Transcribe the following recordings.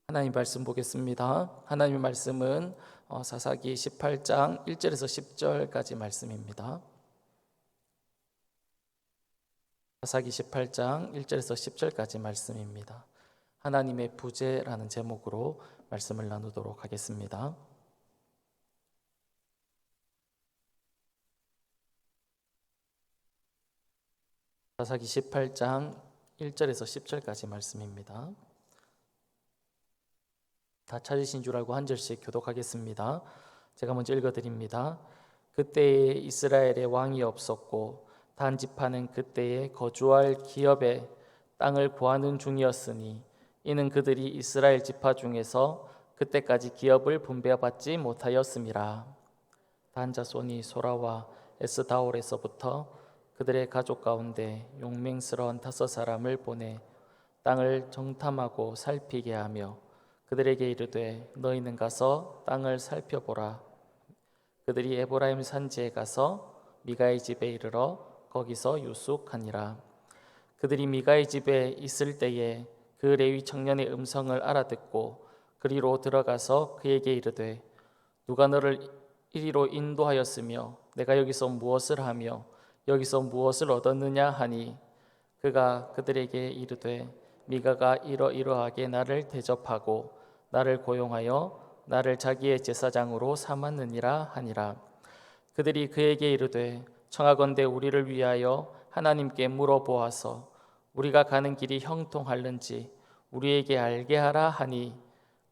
하나님 말씀 보겠습니다. 하나님의 말씀은 사사기 18장 1절에서 10절까지 말씀입니다. 사사기 18장 1절에서 10절까지 말씀입니다. 하나님의 부재라는 제목으로 말씀을 나누도록 하겠습니다. 사사기 18장 1절에서 10절까지 말씀입니다. 다 찾으신 줄 알고 한 절씩 교독하겠습니다. 제가 먼저 읽어드립니다. 그때에 이스라엘에 왕이 없었고 단 지파는 그때에 거주할 기업에 땅을 구하는 중이었으니 이는 그들이 이스라엘 지파 중에서 그때까지 기업을 분배받지 못하였음이라. 단 자손이 소라와 에스다올에서부터 그들의 가족 가운데 용맹스러운 5사람을 보내 땅을 정탐하고 살피게 하며 그들에게 이르되 너희는 가서 땅을 살펴보라. 그들이 에브라임 산지에 가서 미가의 집에 이르러 거기서 유숙하니라. 그들이 미가의 집에 있을 때에 그 레위 청년의 음성을 알아듣고 그리로 들어가서 그에게 이르되 누가 너를 이리로 인도하였으며 내가 여기서 무엇을 하며 여기서 무엇을 얻었느냐 하니 그가 그들에게 이르되 미가가 이러이러하게 나를 대접하고 나를 고용하여 나를 자기의 제사장으로 삼았느니라 하니라. 그들이 그에게 이르되 청하건대 우리를 위하여 하나님께 물어보아서 우리가 가는 길이 형통할는지 우리에게 알게 하라 하니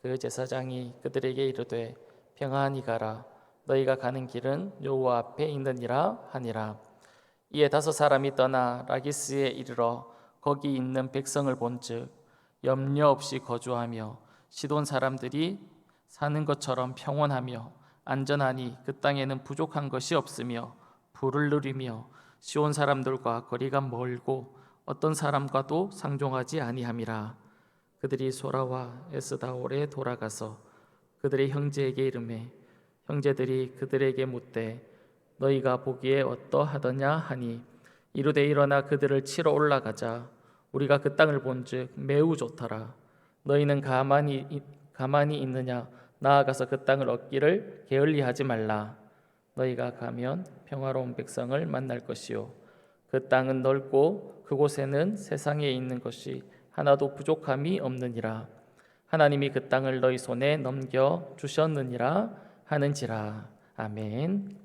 그 제사장이 그들에게 이르되 평안히 가라. 너희가 가는 길은 여호와 앞에 있느니라 하니라. 이에 5사람이 떠나 라기스에 이르러 거기 있는 백성을 본즉 염려 없이 거주하며 시돈 사람들이 사는 것처럼 평온하며 안전하니 그 땅에는 부족한 것이 없으며 부를 누리며 시온 사람들과 거리가 멀고 어떤 사람과도 상종하지 아니함이라. 그들이 소라와 에스다올에 돌아가서 그들의 형제에게 이르매 형제들이 그들에게 묻되 너희가 보기에 어떠하더냐 하니 이르되 일어나 그들을 치러 올라가자. 우리가 그 땅을 본즉 매우 좋더라. 너희는 가만히 있느냐? 나아가서 그 땅을 얻기를 게을리하지 말라. 너희가 가면 평화로운 백성을 만날 것이요 그 땅은 넓고 그곳에는 세상에 있는 것이 하나도 부족함이 없느니라. 하나님이 그 땅을 너희 손에 넘겨 주셨느니라 하는지라. 아멘.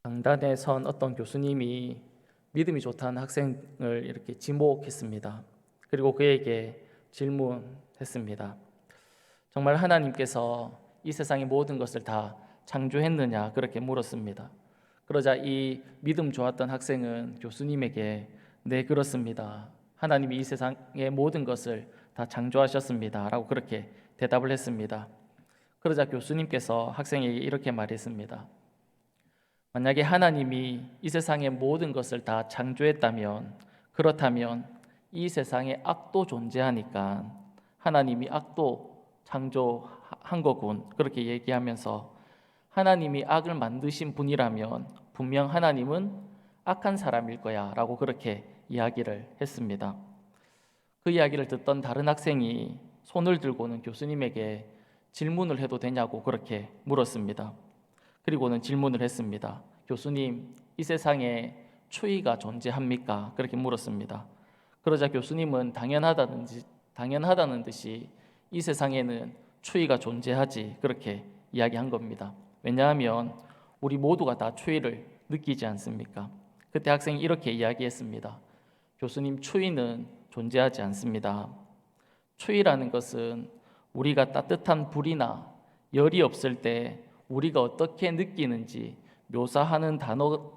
강단에 선 어떤 교수님이 믿음이 좋다는 학생을 이렇게 지목했습니다. 그리고 그에게 질문했습니다. 정말 하나님께서 이 세상의 모든 것을 다 창조했느냐 그렇게 물었습니다. 그러자 이 믿음 좋았던 학생은 교수님에게 네 그렇습니다. 하나님이 이 세상의 모든 것을 다 창조하셨습니다 라고 그렇게 대답을 했습니다. 그러자 교수님께서 학생에게 이렇게 말했습니다. 만약에 하나님이 이 세상의 모든 것을 다 창조했다면 그렇다면 이 세상에 악도 존재하니까 하나님이 악도 창조한 거군 그렇게 얘기하면서 하나님이 악을 만드신 분이라면 분명 하나님은 악한 사람일 거야 라고 그렇게 이야기를 했습니다. 그 이야기를 듣던 다른 학생이 손을 들고는 교수님에게 질문을 해도 되냐고 그렇게 물었습니다. 그리고는 질문을 했습니다. 교수님, 이 세상에 추위가 존재합니까? 그렇게 물었습니다. 그러자 교수님은 당연하다는 듯이 이 세상에는 추위가 존재하지 그렇게 이야기한 겁니다. 왜냐하면 우리 모두가 다 추위를 느끼지 않습니까? 그때 학생이 이렇게 이야기했습니다. 교수님, 추위는 존재하지 않습니다. 추위라는 것은 우리가 따뜻한 불이나 열이 없을 때 우리가 어떻게 느끼는지 묘사하는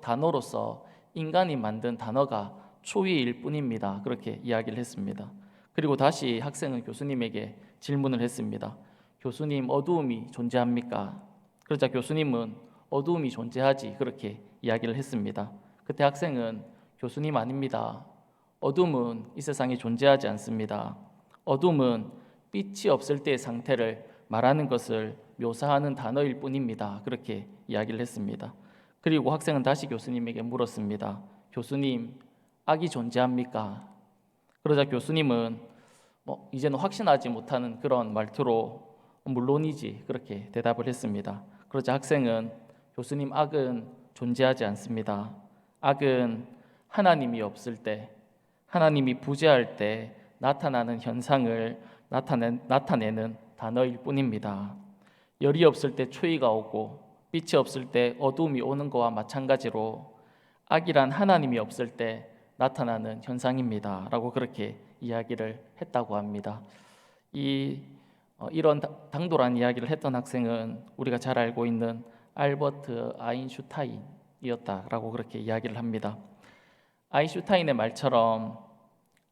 단어로서 인간이 만든 단어가 추위일 뿐입니다. 그렇게 이야기를 했습니다. 그리고 다시 학생은 교수님에게 질문을 했습니다. 교수님, 어두움이 존재합니까? 그러자 교수님은 어두움이 존재하지 그렇게 이야기를 했습니다. 그때 학생은 교수님 아닙니다. 어둠은 이 세상에 존재하지 않습니다. 어둠은 빛이 없을 때의 상태를 말하는 것을 묘사하는 단어일 뿐입니다. 그렇게 이야기를 했습니다. 그리고 학생은 다시 교수님에게 물었습니다. 교수님, 악이 존재합니까? 그러자 교수님은 이제는 확신하지 못하는 그런 말투로 물론이지 그렇게 대답을 했습니다. 그러자 학생은 교수님, 악은 존재하지 않습니다. 악은 하나님이 없을 때, 하나님이 부재할 때 나타나는 현상을 나타내는 단어일 뿐입니다. 열이 없을 때 추위가 오고 빛이 없을 때 어둠이 오는 것과 마찬가지로 악이란 하나님이 없을 때 나타나는 현상입니다 라고 그렇게 이야기를 했다고 합니다. 이런 당돌한 이야기를 했던 학생은 우리가 잘 알고 있는 알버트 아인슈타인이었다라고 그렇게 이야기를 합니다. 아인슈타인의 말처럼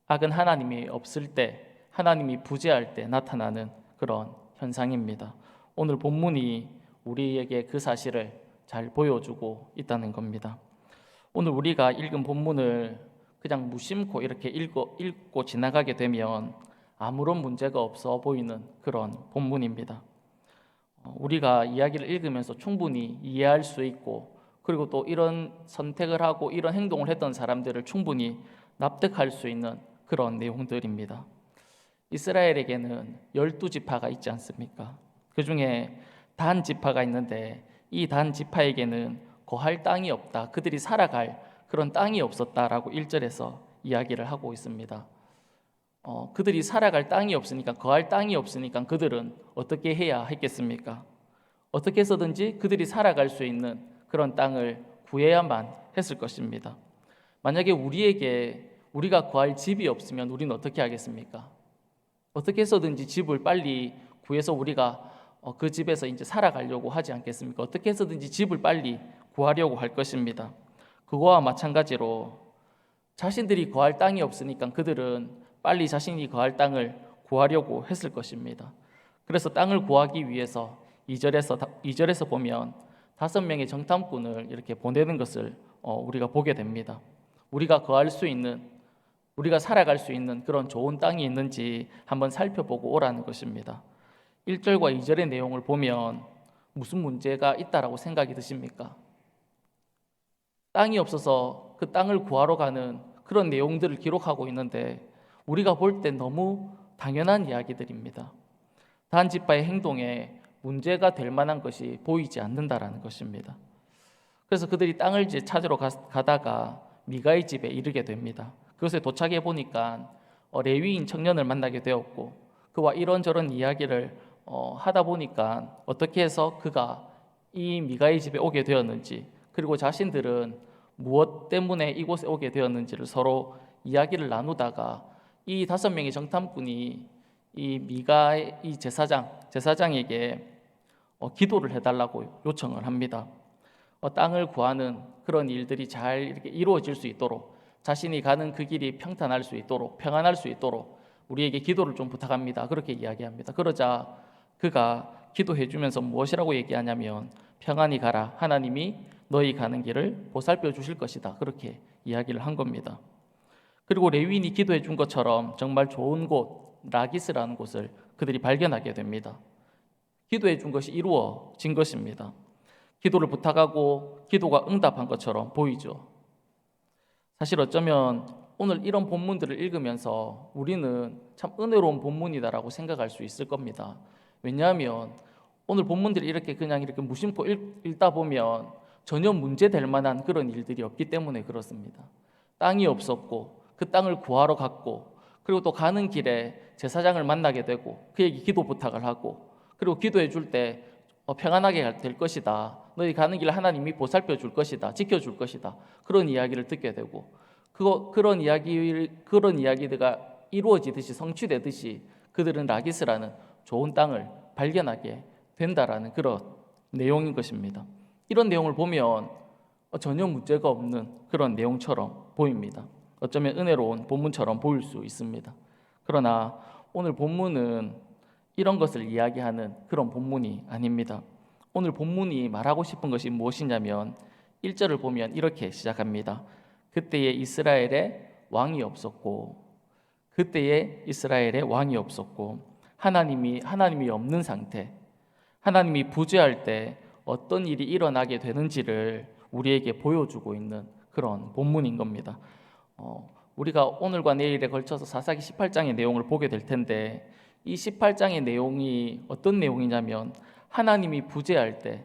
악은 하나님이 없을 때, 하나님이 부재할 때 나타나는 그런 현상입니다. 오늘 본문이 우리에게 그 사실을 잘 보여주고 있다는 겁니다. 오늘 우리가 읽은 본문을 그냥 무심코 이렇게 읽고 지나가게 되면 아무런 문제가 없어 보이는 그런 본문입니다. 우리가 이야기를 읽으면서 충분히 이해할 수 있고, 그리고 또 이런 선택을 하고 이런 행동을 했던 사람들을 충분히 납득할 수 있는 그런 내용들입니다. 이스라엘에게는 12지파가 있지 않습니까? 그 중에 단 지파가 있는데 이 단 지파에게는 거할 땅이 없다, 그들이 살아갈 그런 땅이 없었다라고 1절에서 이야기를 하고 있습니다. 그들이 살아갈 땅이 없으니까, 거할 땅이 없으니까 그들은 어떻게 해야 했겠습니까? 어떻게 해서든지 그들이 살아갈 수 있는 그런 땅을 구해야만 했을 것입니다. 만약에 우리가 구할 집이 없으면 우리는 어떻게 하겠습니까? 어떻게 해서든지 집을 빨리 구해서 우리가 그 집에서 이제 살아가려고 하지 않겠습니까? 어떻게 해서든지 집을 빨리 구하려고 할 것입니다. 그거와 마찬가지로 자신들이 거할 땅이 없으니까 그들은 빨리 자신이 거할 땅을 구하려고 했을 것입니다. 그래서 땅을 구하기 위해서 2절에서 보면 5명의 정탐꾼을 이렇게 보내는 것을 우리가 보게 됩니다. 우리가 살아갈 수 있는 그런 좋은 땅이 있는지 한번 살펴보고 오라는 것입니다. 1절과 2절의 내용을 보면 무슨 문제가 있다라고 생각이 드십니까? 땅이 없어서 그 땅을 구하러 가는 그런 내용들을 기록하고 있는데 우리가 볼 때 너무 당연한 이야기들입니다. 단 지파의 행동에 문제가 될 만한 것이 보이지 않는다라는 것입니다. 그래서 그들이 땅을 찾으러 가다가 미가의 집에 이르게 됩니다. 그것에 도착해 보니까 레위인 청년을 만나게 되었고, 그와 이런저런 이야기를 하다 보니까 어떻게 해서 그가 이 미가의 집에 오게 되었는지, 그리고 자신들은 무엇 때문에 이곳에 오게 되었는지를 서로 이야기를 나누다가 이 5명의 정탐꾼이 이 미가의 이 제사장에게 기도를 해달라고 요청을 합니다. 땅을 구하는 그런 일들이 잘 이렇게 이루어질 수 있도록, 자신이 가는 그 길이 평안할 수 있도록 우리에게 기도를 좀 부탁합니다. 그렇게 이야기합니다. 그러자 그가 기도해 주면서 무엇이라고 얘기하냐면, 평안히 가라, 하나님이 너희 가는 길을 보살펴 주실 것이다, 그렇게 이야기를 한 겁니다. 그리고 레위인이 기도해 준 것처럼 정말 좋은 곳, 라기스라는 곳을 그들이 발견하게 됩니다. 기도해 준 것이 이루어진 것입니다. 기도를 부탁하고 기도가 응답한 것처럼 보이죠. 사실 어쩌면 오늘 이런 본문들을 읽으면서 우리는 참 은혜로운 본문이다라고 생각할 수 있을 겁니다. 왜냐하면 오늘 본문들이 이렇게 무심코 읽다 보면 전혀 문제될 만한 그런 일들이 없기 때문에 그렇습니다. 땅이 없었고 그 땅을 구하러 갔고, 그리고 또 가는 길에 제사장을 만나게 되고 그에게 기도 부탁을 하고, 그리고 기도해 줄 때 평안하게 될 것이다, 너희 가는 길 하나님이 보살펴 줄 것이다, 지켜줄 것이다, 그런 이야기를 듣게 되고, 그런 이야기가 이루어지듯이 성취되듯이 그들은 라기스라는 좋은 땅을 발견하게 된다라는 그런 내용인 것입니다. 이런 내용을 보면 전혀 문제가 없는 그런 내용처럼 보입니다. 어쩌면 은혜로운 본문처럼 보일 수 있습니다. 그러나 오늘 본문은 이런 것을 이야기하는 그런 본문이 아닙니다. 오늘 본문이 말하고 싶은 것이 무엇이냐면 1절을 보면 이렇게 시작합니다. 그때에 이스라엘에 왕이 없었고, 하나님이 없는 상태, 하나님이 부재할 때 어떤 일이 일어나게 되는지를 우리에게 보여주고 있는 그런 본문인 겁니다. 우리가 오늘과 내일에 걸쳐서 사사기 18장의 내용을 보게 될 텐데, 이 18장의 내용이 어떤 내용이냐면 하나님이 부재할 때,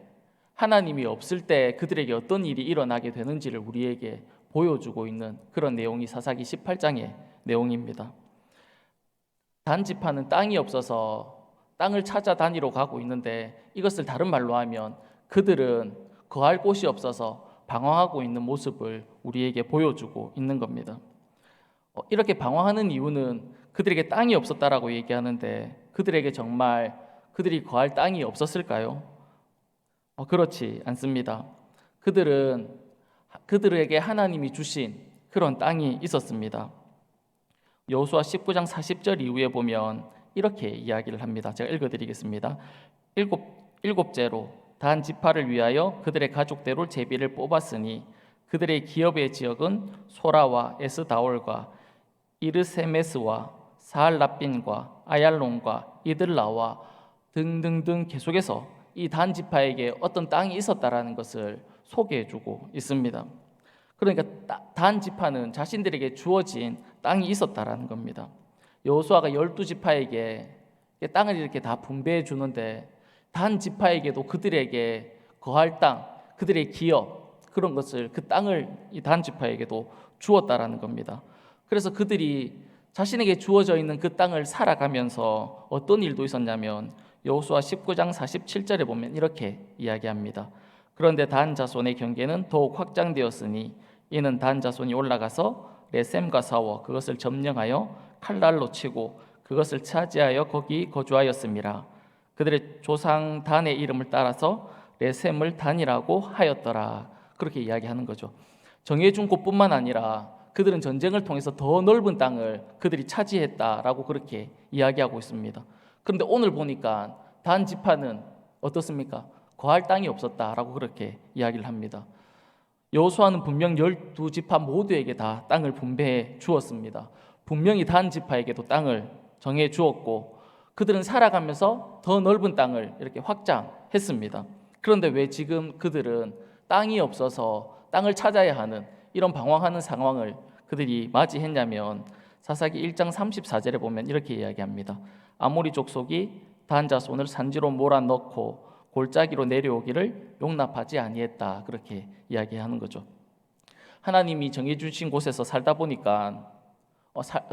하나님이 없을 때 그들에게 어떤 일이 일어나게 되는지를 우리에게 보여주고 있는 그런 내용이 사사기 18장의 내용입니다. 단지파는 땅이 없어서 땅을 찾아다니러 가고 있는데, 이것을 다른 말로 하면 그들은 거할 곳이 없어서 방황하고 있는 모습을 우리에게 보여주고 있는 겁니다. 이렇게 방황하는 이유는 그들에게 땅이 없었다라고 얘기하는데, 그들에게 정말 그들이 거할 땅이 없었을까요? 그렇지 않습니다. 그들에게 하나님이 주신 그런 땅이 있었습니다. 여호수아 19장 40절 이후에 보면 이렇게 이야기를 합니다. 제가 읽어드리겠습니다. 일곱째로 단 지파를 위하여 그들의 가족대로 제비를 뽑았으니 그들의 기업의 지역은 소라와 에스다올과 이르세메스와 사알라빈과 아얄론과 이들라와 등등등 계속해서 이 단 지파에게 어떤 땅이 있었다라는 것을 소개해주고 있습니다. 그러니까 단 지파는 자신들에게 주어진 땅이 있었다라는 겁니다. 여호수아가 12지파에게 땅을 이렇게 다 분배해 주는데, 단 지파에게도 그들에게 거할 땅, 그들의 기업, 그런 것을, 그 땅을 이 단 지파에게도 주었다라는 겁니다. 그래서 그들이 자신에게 주어져 있는 그 땅을 살아가면서 어떤 일도 있었냐면, 여호수아 19장 47절에 보면 이렇게 이야기합니다. 그런데 단 자손의 경계는 더욱 확장되었으니 이는 단 자손이 올라가서 레셈과 싸워 그것을 점령하여 칼날로 치고 그것을 차지하여 거기 거주하였음이라. 그들의 조상 단의 이름을 따라서 레셈을 단이라고 하였더라. 그렇게 이야기하는 거죠. 정해준 곳뿐만 아니라 그들은 전쟁을 통해서 더 넓은 땅을 그들이 차지했다라고 그렇게 이야기하고 있습니다. 그런데 오늘 보니까 단 지파는 어떻습니까? 거할 땅이 없었다라고 그렇게 이야기를 합니다. 여호수아는 분명 12지파 모두에게 다 땅을 분배해 주었습니다. 분명히 단 지파에게도 땅을 정해 주었고, 그들은 살아가면서 더 넓은 땅을 이렇게 확장했습니다. 그런데 왜 지금 그들은 땅이 없어서 땅을 찾아야 하는 이런 방황하는 상황을 그들이 맞이했냐면, 사사기 1장 34절에 보면 이렇게 이야기합니다. 아모리 족속이 단 자손을 산지로 몰아넣고 골짜기로 내려오기를 용납하지 아니했다. 그렇게 이야기하는 거죠. 하나님이 정해주신 곳에서 살다 보니까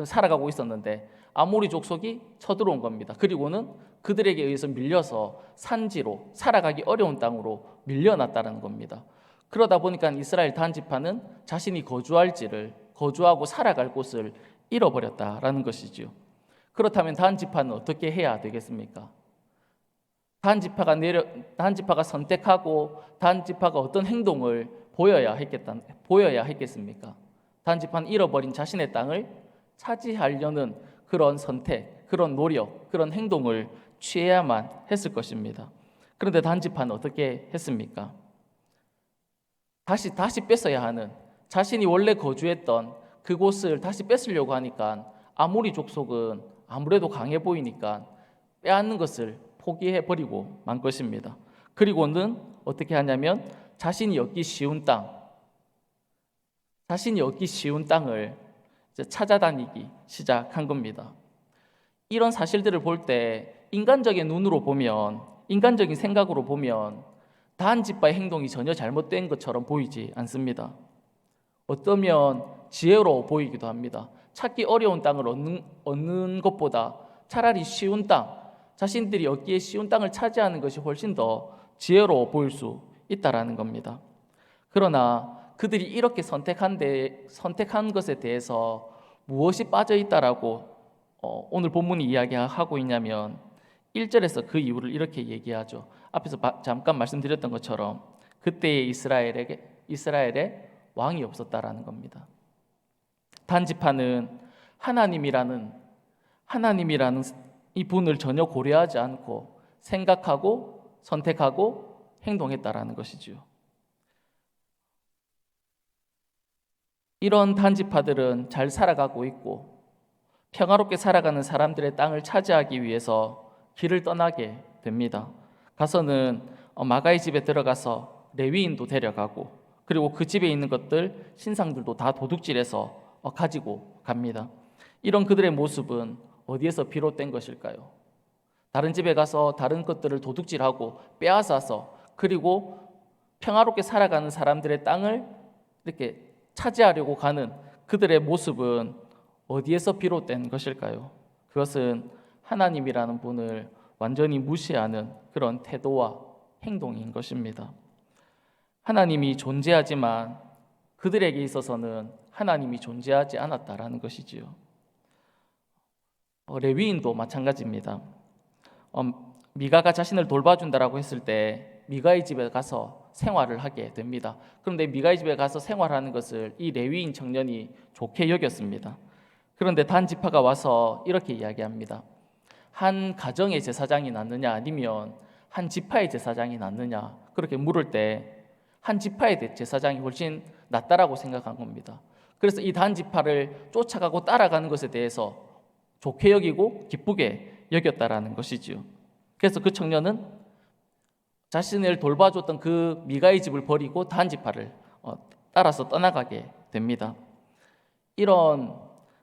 살아가고 있었는데 아모리 족속이 쳐들어온 겁니다. 그리고는 그들에게 의해서 밀려서 산지로, 살아가기 어려운 땅으로 밀려났다는 겁니다. 그러다 보니까 이스라엘 단지파는 자신이 거주하고 살아갈 곳을 잃어버렸다라는 것이지요. 그렇다면 단지파는 어떻게 해야 되겠습니까? 단지파가 선택하고 단지파가 어떤 행동을 보여야 했겠습니까? 단지파는 잃어버린 자신의 땅을 차지하려는 그런 선택, 그런 노력, 그런 행동을 취해야만 했을 것입니다. 그런데 단지파는 어떻게 했습니까? 다시 뺏어야 하는, 자신이 원래 거주했던 그곳을 다시 뺏으려고 하니까 아모리 족속은 아무래도 강해 보이니까 빼앗는 것을 포기해버리고 만 것입니다. 그리고는 어떻게 하냐면 자신이 얻기 쉬운 땅을 찾아다니기 시작한 겁니다. 이런 사실들을 볼 때 인간적인 눈으로 보면, 인간적인 생각으로 보면 단지파의 행동이 전혀 잘못된 것처럼 보이지 않습니다. 어쩌면 지혜로워 보이기도 합니다. 찾기 어려운 땅을 얻는 것보다 차라리 쉬운 땅, 자신들이 얻기에 쉬운 땅을 차지하는 것이 훨씬 더 지혜로워 보일 수 있다라는 겁니다. 그러나 그들이 이렇게 선택한 것에 대해서 무엇이 빠져 있다라고 오늘 본문이 이야기하고 있냐면 1절에서 그 이유를 이렇게 얘기하죠. 앞에서 잠깐 말씀드렸던 것처럼 그때의 이스라엘에 왕이 없었다라는 겁니다. 단지파는 하나님이라는 이 분을 전혀 고려하지 않고 생각하고 선택하고 행동했다라는 것이지요. 이런 단지파들은 잘 살아가고 있고 평화롭게 살아가는 사람들의 땅을 차지하기 위해서 길을 떠나게 됩니다. 가서는 마가의 집에 들어가서 레위인도 데려가고, 그리고 그 집에 있는 것들 신상들도 다 도둑질해서 가지고 갑니다. 이런 그들의 모습은 어디에서 비롯된 것일까요? 다른 집에 가서 다른 것들을 도둑질하고 빼앗아서 그리고 평화롭게 살아가는 사람들의 땅을 이렇게 차지하려고 가는 그들의 모습은 어디에서 비롯된 것일까요? 그것은 하나님이라는 분을 완전히 무시하는 그런 태도와 행동인 것입니다. 하나님이 존재하지만 그들에게 있어서는 하나님이 존재하지 않았다라는 것이지요. 레위인도 마찬가지입니다. 미가가 자신을 돌봐준다라고 했을 때 미가의 집에 가서 생활을 하게 됩니다. 그런데 미가의 집에 가서 생활하는 것을 이 레위인 청년이 좋게 여겼습니다. 그런데 단 지파가 와서 이렇게 이야기합니다. 한 가정의 제사장이 낫느냐 아니면 한 지파의 제사장이 낫느냐, 그렇게 물을 때 한 지파의 제사장이 훨씬 낫다라고 생각한 겁니다. 그래서 이 단 지파를 쫓아가고 따라가는 것에 대해서 좋게 여기고 기쁘게 여겼다라는 것이지요. 그래서 그 청년은 자신을 돌봐줬던 그 미가의 집을 버리고 단 지파를 따라서 떠나가게 됩니다. 이런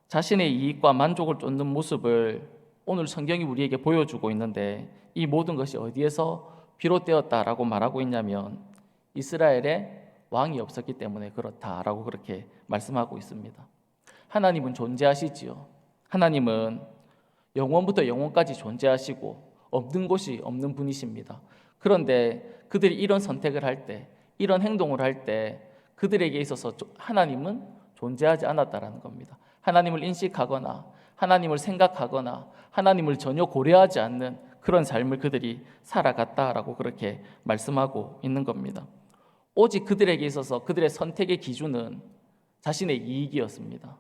자신의 이익과 만족을 쫓는 모습을 오늘 성경이 우리에게 보여주고 있는데, 이 모든 것이 어디에서 비롯되었다라고 말하고 있냐면 이스라엘에 왕이 없었기 때문에 그렇다라고 그렇게 말씀하고 있습니다. 하나님은 존재하시지요. 하나님은 영원부터 영원까지 존재하시고 없는 곳이 없는 분이십니다. 그런데 그들이 이런 선택을 할 때, 이런 행동을 할 때 그들에게 있어서 하나님은 존재하지 않았다라는 겁니다. 하나님을 인식하거나 하나님을 생각하거나 하나님을 전혀 고려하지 않는 그런 삶을 그들이 살아갔다라고 그렇게 말씀하고 있는 겁니다. 오직 그들에게 있어서 그들의 선택의 기준은 자신의 이익이었습니다.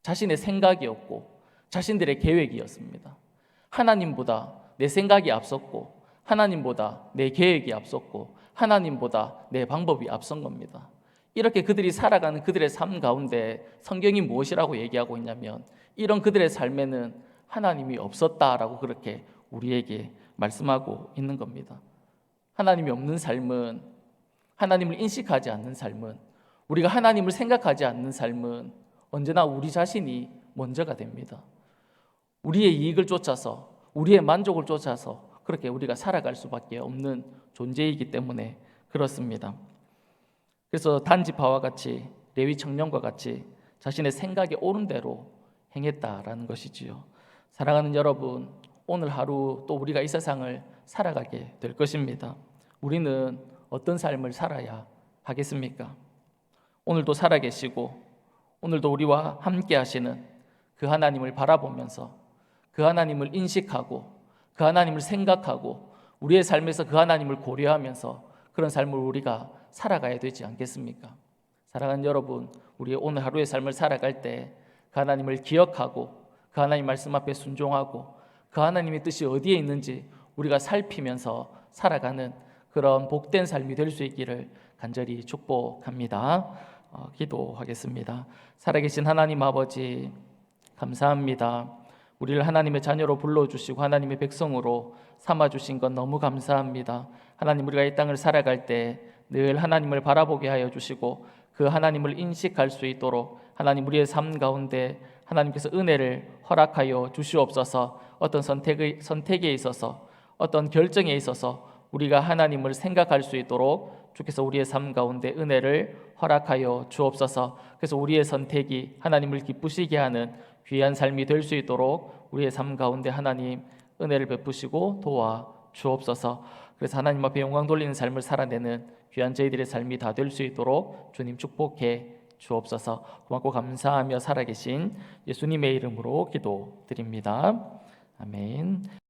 자신의 생각이었고 자신들의 계획이었습니다. 하나님보다 내 생각이 앞섰고 하나님보다 내 계획이 앞섰고 하나님보다 내 방법이 앞선 겁니다. 이렇게 그들이 살아가는 그들의 삶 가운데 성경이 무엇이라고 얘기하고 있냐면 이런 그들의 삶에는 하나님이 없었다라고 그렇게 우리에게 말씀하고 있는 겁니다. 하나님이 없는 삶은, 하나님을 인식하지 않는 삶은, 우리가 하나님을 생각하지 않는 삶은 언제나 우리 자신이 먼저가 됩니다. 우리의 이익을 쫓아서, 우리의 만족을 쫓아서 그렇게 우리가 살아갈 수밖에 없는 존재이기 때문에 그렇습니다. 그래서 단지파와 같이, 레위 청년과 같이 자신의 생각에 옳은 대로 행했다라는 것이지요. 사랑하는 여러분, 오늘 하루 또 우리가 이 세상을 살아가게 될 것입니다. 우리는 어떤 삶을 살아야 하겠습니까? 오늘도 살아계시고 오늘도 우리와 함께 하시는 그 하나님을 바라보면서 그 하나님을 인식하고 그 하나님을 생각하고 우리의 삶에서 그 하나님을 고려하면서 그런 삶을 우리가 살아가야 되지 않겠습니까? 사랑하는 여러분, 우리의 오늘 하루의 삶을 살아갈 때 그 하나님을 기억하고 그 하나님 말씀 앞에 순종하고 그 하나님의 뜻이 어디에 있는지 우리가 살피면서 살아가는 그런 복된 삶이 될 수 있기를 간절히 축복합니다. 기도하겠습니다. 살아계신 하나님 아버지, 감사합니다. 우리를 하나님의 자녀로 불러주시고 하나님의 백성으로 삼아주신 것 너무 감사합니다. 하나님, 우리가 이 땅을 살아갈 때 늘 하나님을 바라보게 하여 주시고 그 하나님을 인식할 수 있도록 하나님, 우리의 삶 가운데 하나님께서 은혜를 허락하여 주시옵소서. 어떤 선택에 있어서, 어떤 결정에 있어서 우리가 하나님을 생각할 수 있도록 주께서 우리의 삶 가운데 은혜를 허락하여 주옵소서. 그래서 우리의 선택이 하나님을 기쁘시게 하는 귀한 삶이 될 수 있도록 우리의 삶 가운데 하나님 은혜를 베푸시고 도와 주옵소서. 그래서 하나님 앞에 영광 돌리는 삶을 살아내는 귀한 저희들의 삶이 다 될 수 있도록 주님 축복해 주옵소서. 고맙고 감사하며 살아계신 예수님의 이름으로 기도드립니다. 아멘.